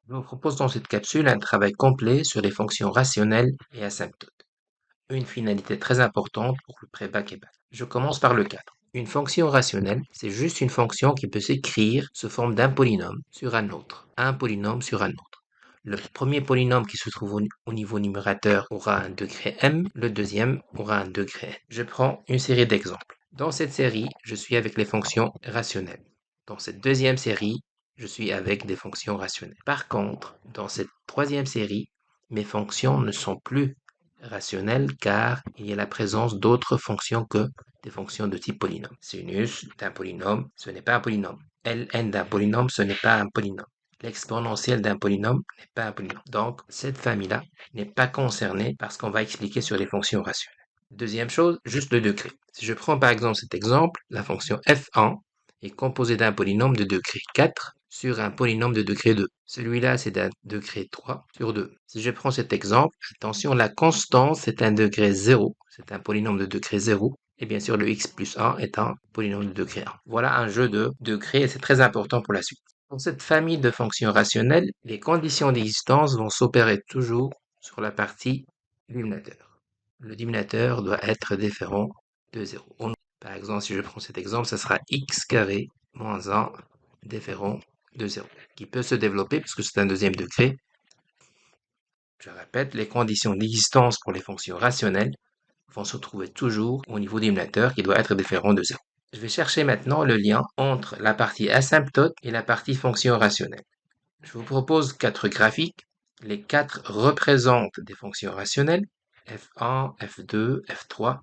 Je vous propose dans cette capsule un travail complet sur les fonctions rationnelles et asymptotes. Une finalité très importante pour le pré-bac et bac. Je commence par le cadre. Une fonction rationnelle, c'est juste une fonction qui peut s'écrire sous forme d'un polynôme sur un autre. Un polynôme sur un autre. Le premier polynôme qui se trouve au niveau numérateur aura un degré m, le deuxième aura un degré n. Je prends une série d'exemples. Dans cette série, je suis avec les fonctions rationnelles. Dans cette deuxième série, je suis avec des fonctions rationnelles. Par contre, dans cette troisième série, mes fonctions ne sont plus rationnelles car il y a la présence d'autres fonctions que des fonctions de type polynôme. Sinus d'un polynôme, ce n'est pas un polynôme. Ln d'un polynôme, ce n'est pas un polynôme. L'exponentielle d'un polynôme n'est pas un polynôme. Donc, cette famille-là n'est pas concernée par ce qu'on va expliquer sur les fonctions rationnelles. Deuxième chose, juste le degré. Si je prends par exemple cet exemple, la fonction f1 est composée d'un polynôme de degré 4 sur un polynôme de degré 2. Celui-là, c'est d'un degré 3 sur 2. Si je prends cet exemple, attention, la constante, c'est un degré 0. C'est un polynôme de degré 0. Et bien sûr, le x plus 1 est un polynôme de degré 1. Voilà un jeu de degrés et c'est très important pour la suite. Dans cette famille de fonctions rationnelles, les conditions d'existence vont s'opérer toujours sur la partie dénominateur. Le dénominateur doit être différent de 0. Par exemple, si je prends cet exemple, ça sera x carré moins 1 différent de 0, qui peut se développer puisque c'est un deuxième degré. Je répète, les conditions d'existence pour les fonctions rationnelles vont se trouver toujours au niveau dénominateur qui doit être différent de 0. Je vais chercher maintenant le lien entre la partie asymptote et la partie fonction rationnelle. Je vous propose 4 graphiques. Les 4 représentent des fonctions rationnelles, f1, f2, f3,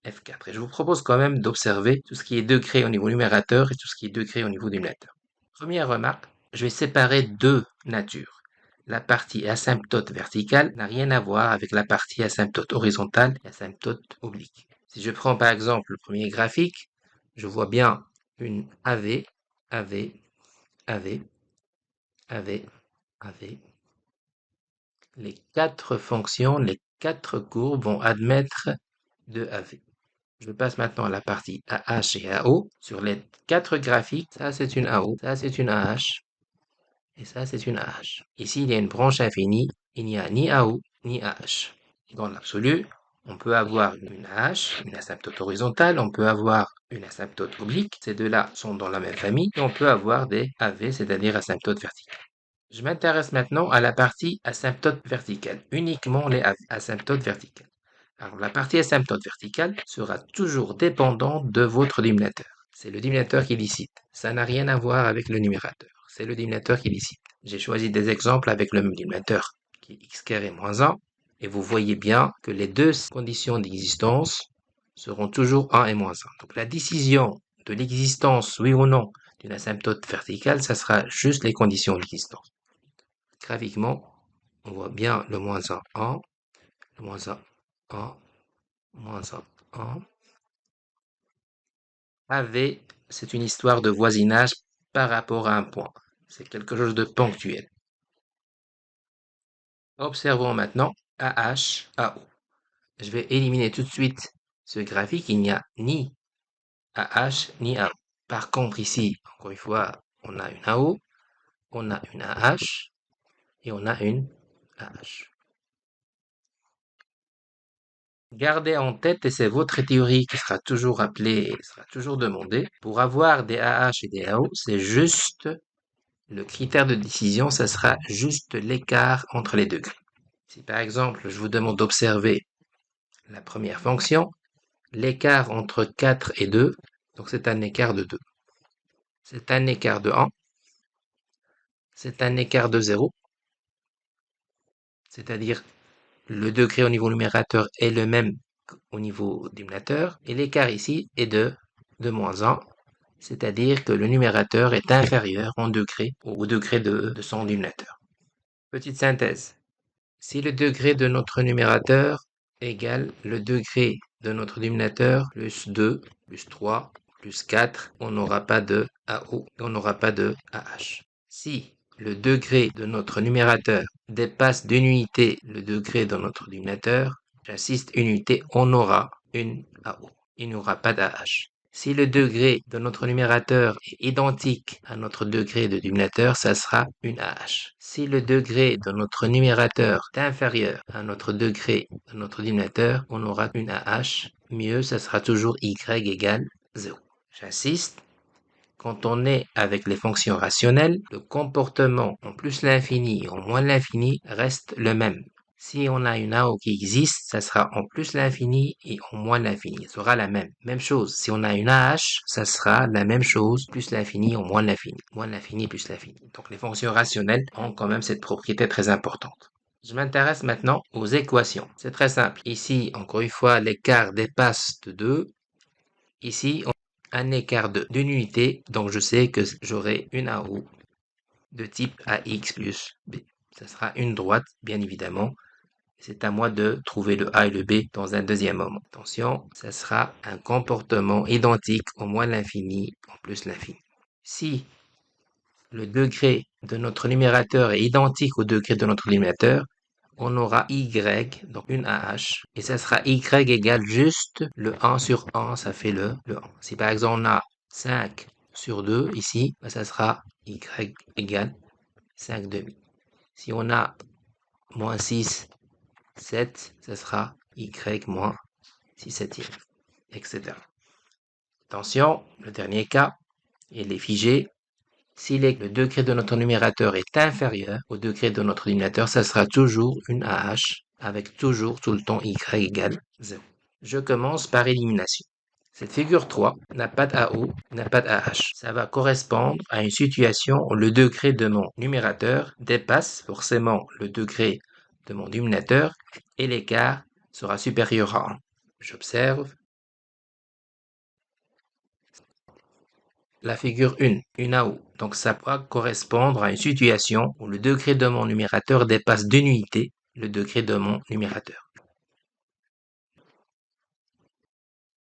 f4. Et je vous propose quand même d'observer tout ce qui est degré au niveau numérateur et tout ce qui est degré au niveau dénominateur. Première remarque, je vais séparer deux natures. La partie asymptote verticale n'a rien à voir avec la partie asymptote horizontale et asymptote oblique. Si je prends par exemple le premier graphique, je vois bien une AV, AV, AV, AV, AV. Les 4 fonctions, les 4 courbes vont admettre de AV. Je passe maintenant à la partie AH et AO. Sur les 4 graphiques, ça c'est une AO, ça c'est une AH, et ça c'est une AH. Ici, il y a une branche infinie, il n'y a ni AO ni AH. Dans l'absolu, on peut avoir une AH, une asymptote horizontale, on peut avoir une asymptote oblique, ces deux-là sont dans la même famille, et on peut avoir des AV, c'est-à-dire asymptotes verticales. Je m'intéresse maintenant à la partie asymptote verticale, uniquement les asymptotes verticales. Alors, la partie asymptote verticale sera toujours dépendante de votre dénominateur. C'est le dénominateur qui décide. Ça n'a rien à voir avec le numérateur. C'est le dénominateur qui décide. J'ai choisi des exemples avec le même dénominateur, qui est x carré moins 1. Et vous voyez bien que les deux conditions d'existence seront toujours 1 et moins 1. Donc la décision de l'existence, oui ou non, d'une asymptote verticale, ça sera juste les conditions d'existence. Graphiquement, on voit bien le moins 1, 1, le moins 1, 1, moins 1, 1. AV, c'est une histoire de voisinage par rapport à un point. C'est quelque chose de ponctuel. Observons maintenant AH, AO. Je vais éliminer tout de suite ce graphique. Il n'y a ni AH ni AO. Par contre, ici, encore une fois, on a une AO, on a une AH et on a une AH. Gardez en tête, et c'est votre théorie qui sera toujours appelée, sera toujours demandée, pour avoir des AH et des AO, c'est juste le critère de décision, ça sera juste l'écart entre les degrés. Si par exemple, je vous demande d'observer la première fonction, l'écart entre 4 et 2, donc c'est un écart de 2. C'est un écart de 1. C'est un écart de 0. C'est-à-dire le degré au niveau numérateur est le même au niveau dénominateur. Et l'écart ici est de moins 1. C'est-à-dire que le numérateur est inférieur en degré au degré de son dénominateur. Petite synthèse. Si le degré de notre numérateur égale le degré de notre dénominateur plus 2, plus 3, plus 4, on n'aura pas de AO, on n'aura pas de AH. Si le degré de notre numérateur dépasse d'une unité le degré de notre dénominateur, j'insiste, une unité, on aura une AO. Il n'y aura pas d'AH. Si le degré de notre numérateur est identique à notre degré de dénominateur, ça sera une AH. Si le degré de notre numérateur est inférieur à notre degré de notre dénominateur, on aura une AH. Mieux, ça sera toujours Y égale 0. J'insiste. Quand on est avec les fonctions rationnelles, le comportement en plus l'infini et en moins l'infini reste le même. Si on a une AO qui existe, ça sera en plus l'infini et en moins l'infini. Ça sera la même. Même chose. Si on a une AH, ça sera la même chose, plus l'infini en moins l'infini. Moins l'infini plus l'infini. Donc les fonctions rationnelles ont quand même cette propriété très importante. Je m'intéresse maintenant aux équations. C'est très simple. Ici, encore une fois, l'écart dépasse de 2. Ici, on a un écart d'une unité, donc je sais que j'aurai une AO de type AX plus B. Ça sera une droite, bien évidemment. C'est à moi de trouver le A et le B dans un deuxième moment. Attention, ça sera un comportement identique au moins l'infini en plus l'infini. Si le degré de notre numérateur est identique au degré de notre dénominateur, on aura Y, donc une AH, et ça sera Y égale juste le 1 sur 1, ça fait le 1. Si par exemple on a 5 sur 2 ici, ça sera Y égale 5 demi. Si on a moins 6, 7, ça sera Y moins 6 septièmes, etc. Attention, le dernier cas, il est figé. Si le degré de notre numérateur est inférieur au degré de notre dénominateur, ça sera toujours une AH avec toujours tout le temps Y égale 0. Je commence par élimination. Cette figure 3 n'a pas d'AO, n'a pas d'AH. Ça va correspondre à une situation où le degré de mon numérateur dépasse forcément le degré de mon dénominateur et l'écart sera supérieur à 1. J'observe. La figure 1, une AO. Donc ça va correspondre à une situation où le degré de mon numérateur dépasse d'une unité le degré de mon numérateur.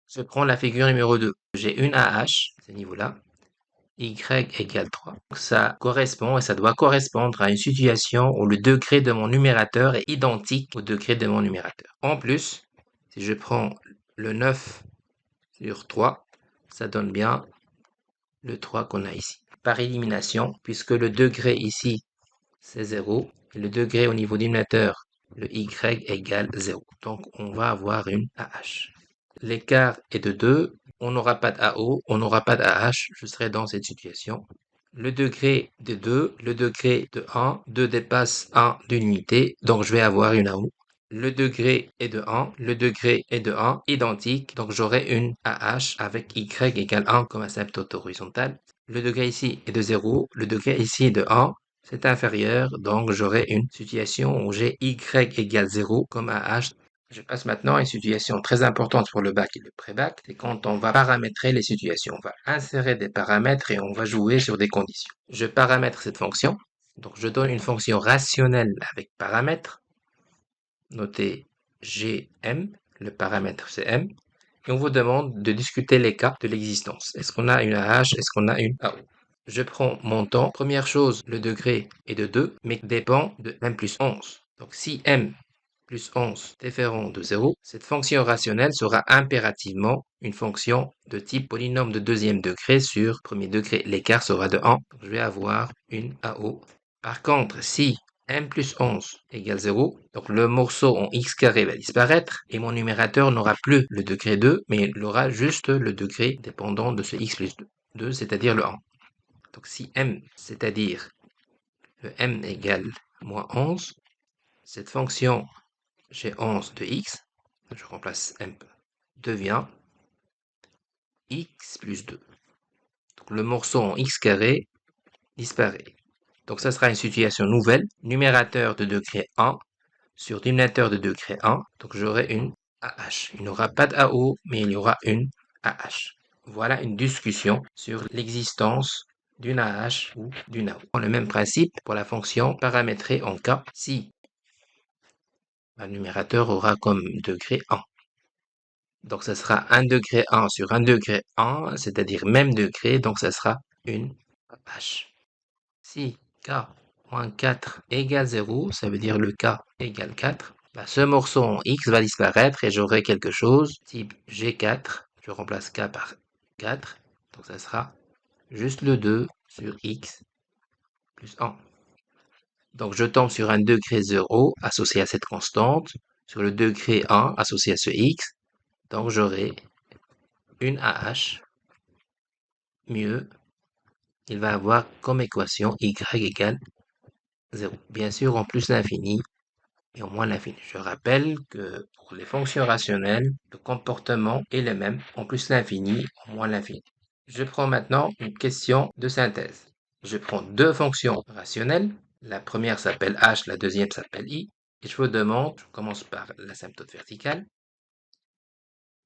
Je prends la figure numéro 2. J'ai une AH, ce niveau-là, Y égale 3. Donc ça correspond et ça doit correspondre à une situation où le degré de mon numérateur est identique au degré de mon numérateur. En plus, si je prends le 9 sur 3, ça donne bien le 3 qu'on a ici. Par élimination, puisque le degré ici, c'est 0, et le degré au niveau dénominateur, le y égale 0. Donc, on va avoir une AH. L'écart est de 2, on n'aura pas d'AO, on n'aura pas d'AH, je serai dans cette situation. Le degré de 2, le degré de 1, 2 dépasse 1 d'une unité, donc je vais avoir une AO. Le degré est de 1, le degré est de 1, identique, donc j'aurai une AH avec Y égale 1 comme asymptote horizontale. Le degré ici est de 0, le degré ici est de 1, c'est inférieur, donc j'aurai une situation où j'ai Y égale 0 comme AH. Je passe maintenant à une situation très importante pour le bac et le pré-bac, c'est quand on va paramétrer les situations. On va insérer des paramètres et on va jouer sur des conditions. Je paramètre cette fonction, donc je donne une fonction rationnelle avec paramètres. Notez Gm, le paramètre c'est M, et on vous demande de discuter les cas de l'existence. Est-ce qu'on a une AH, est-ce qu'on a une AO? Je prends mon temps. Première chose, le degré est de 2, mais dépend de M plus 11. Donc si M plus 11 est différent de 0, cette fonction rationnelle sera impérativement une fonction de type polynôme de deuxième degré sur premier degré. L'écart sera de 1. Donc je vais avoir une AO. Par contre, si M plus 11 égale 0, donc le morceau en x carré va disparaître et mon numérateur n'aura plus le degré 2, mais il aura juste le degré dépendant de ce x plus 2, c'est-à-dire le 1. Donc si M, c'est-à-dire le M égale moins 11, cette fonction G11 de x, je remplace M, devient x plus 2. Donc le morceau en x carré disparaît. Donc ça sera une situation nouvelle, numérateur de degré 1 sur dénominateur de degré 1, donc j'aurai une AH. Il n'y aura pas d'AO, mais il y aura une AH. Voilà une discussion sur l'existence d'une AH ou d'une AO. Le même principe pour la fonction paramétrée en cas si le numérateur aura comme degré 1. Donc ça sera 1 degré 1 sur 1 degré 1, c'est-à-dire même degré, donc ça sera une AH. Si k moins 4 égale 0, ça veut dire le k égale 4, bah, ce morceau en x va disparaître et j'aurai quelque chose type G4, je remplace k par 4. Donc ça sera juste le 2 sur x plus 1. Donc je tombe sur un degré 0 associé à cette constante, sur le degré 1 associé à ce x. Donc j'aurai une AH, mieux, il va avoir comme équation y égale 0. Bien sûr, en plus l'infini et en moins l'infini. Je rappelle que pour les fonctions rationnelles, le comportement est le même, en plus l'infini, en moins l'infini. Je prends maintenant une question de synthèse. Je prends deux fonctions rationnelles. La première s'appelle h, la deuxième s'appelle i. Et je vous demande, je commence par l'asymptote verticale.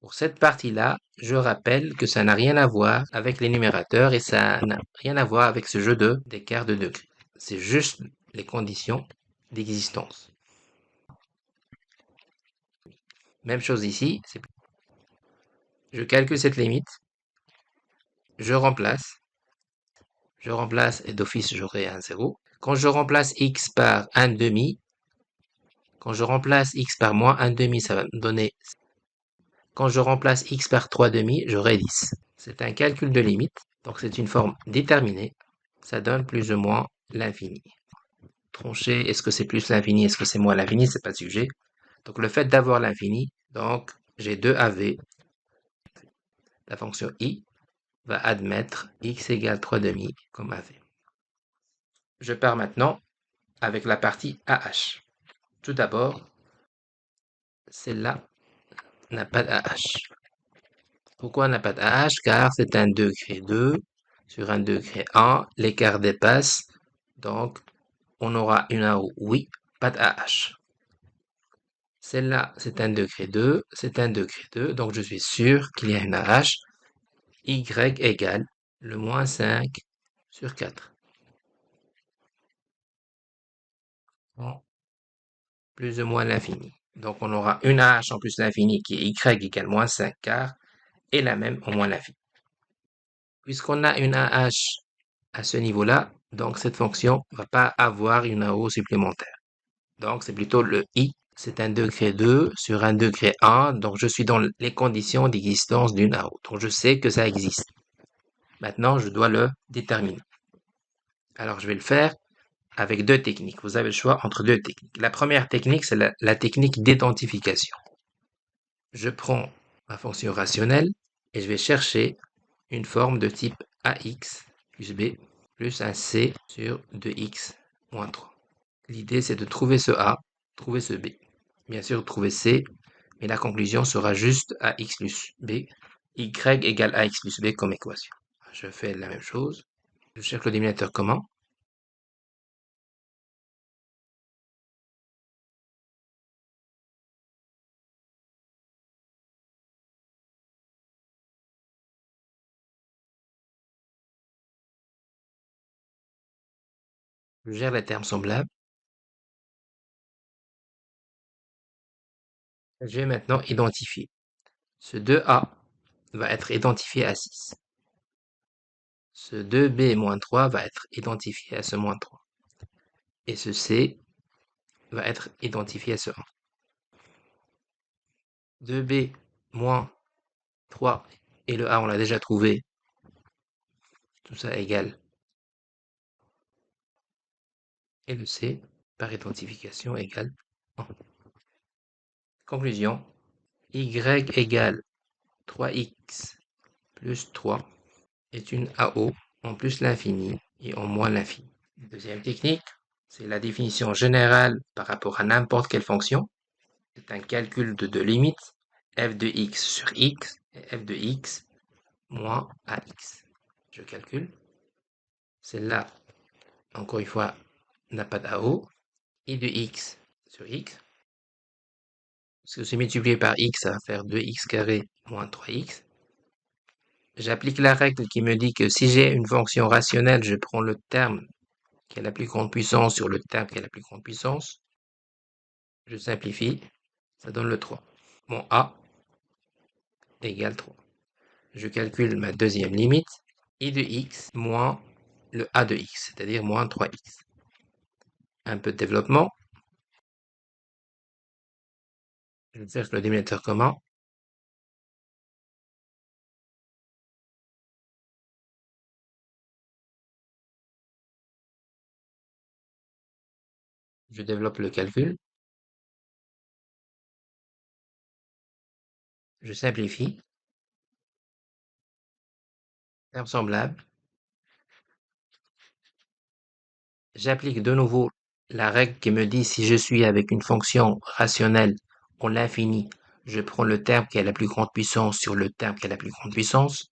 Pour cette partie-là, je rappelle que ça n'a rien à voir avec les numérateurs et ça n'a rien à voir avec ce jeu d'écart de degrés. C'est juste les conditions d'existence. Même chose ici, je calcule cette limite, je remplace et d'office j'aurai un 0. Quand je remplace x par 1 demi, quand je remplace x par moins 1 demi, ça va me donner. Quand je remplace x par 3 demi, j'aurai 10. C'est un calcul de limite, donc c'est une forme déterminée. Ça donne plus ou moins l'infini. Trancher, est-ce que c'est plus l'infini, est-ce que c'est moins l'infini, c'est pas le sujet. Donc le fait d'avoir l'infini, donc j'ai 2 AV. La fonction i va admettre x égale 3 demi comme AV. Je pars maintenant avec la partie AH. Tout d'abord, celle-là n'a pas d'AH. Pourquoi n'a pas d'AH? Car c'est un degré 2 sur un degré 1. L'écart dépasse. Donc, on aura une AO. Oui, pas d'AH. Celle-là, c'est un degré 2. C'est un degré 2. Donc, je suis sûr qu'il y a une AH. Y égale le moins 5 sur 4. Bon, plus ou moins l'infini. Donc, on aura une AH en plus l'infini qui est Y égale moins 5 quarts et la même en moins l'infini. Puisqu'on a une AH à ce niveau-là, donc cette fonction ne va pas avoir une AO supplémentaire. Donc c'est plutôt le i, c'est un degré 2 sur un degré 1, donc je suis dans les conditions d'existence d'une AO. Donc je sais que ça existe. Maintenant, je dois le déterminer. Alors je vais le faire avec deux techniques. Vous avez le choix entre deux techniques. La première technique, c'est la technique d'identification. Je prends ma fonction rationnelle et je vais chercher une forme de type ax plus b plus un c sur 2x moins 3. L'idée, c'est de trouver ce a, trouver ce b. Bien sûr, trouver c, mais la conclusion sera juste ax plus b, y égale ax plus b comme équation. Je fais la même chose. Je cherche le dénominateur commun. Je gère les termes semblables. Je vais maintenant identifier. Ce 2a va être identifié à 6. Ce 2b moins 3 va être identifié à ce moins 3. Et ce c va être identifié à ce 1. 2b moins 3 et le a on l'a déjà trouvé. Tout ça égale. Et le c par identification égale 1. Conclusion. Y égale 3x plus 3 est une AO en plus l'infini et en moins l'infini. Deuxième technique, c'est la définition générale par rapport à n'importe quelle fonction. C'est un calcul de deux limites, f de x sur x et f de x moins ax. Je calcule. Celle-là, encore une fois, n'a pas d'AO. I de x sur x. Parce que c'est multiplié par x, ça va faire 2x carré moins 3x. J'applique la règle qui me dit que si j'ai une fonction rationnelle, je prends le terme qui a la plus grande puissance sur le terme qui a la plus grande puissance. Je simplifie, ça donne le 3. Mon a égale 3. Je calcule ma deuxième limite, i de x moins le a de x, c'est-à-dire moins 3x. Un peu de développement. Je cherche le dénominateur commun. Je développe le calcul, je simplifie, terme semblable, j'applique de nouveau la règle qui me dit si je suis avec une fonction rationnelle pour l'infini, je prends le terme qui a la plus grande puissance sur le terme qui a la plus grande puissance.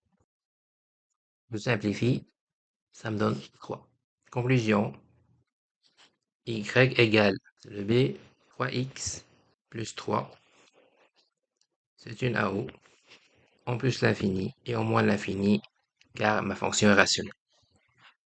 Je simplifie, ça me donne 3. Conclusion, y égale le b fois x plus 3, c'est une AO, en plus l'infini et en moins l'infini, car ma fonction est rationnelle.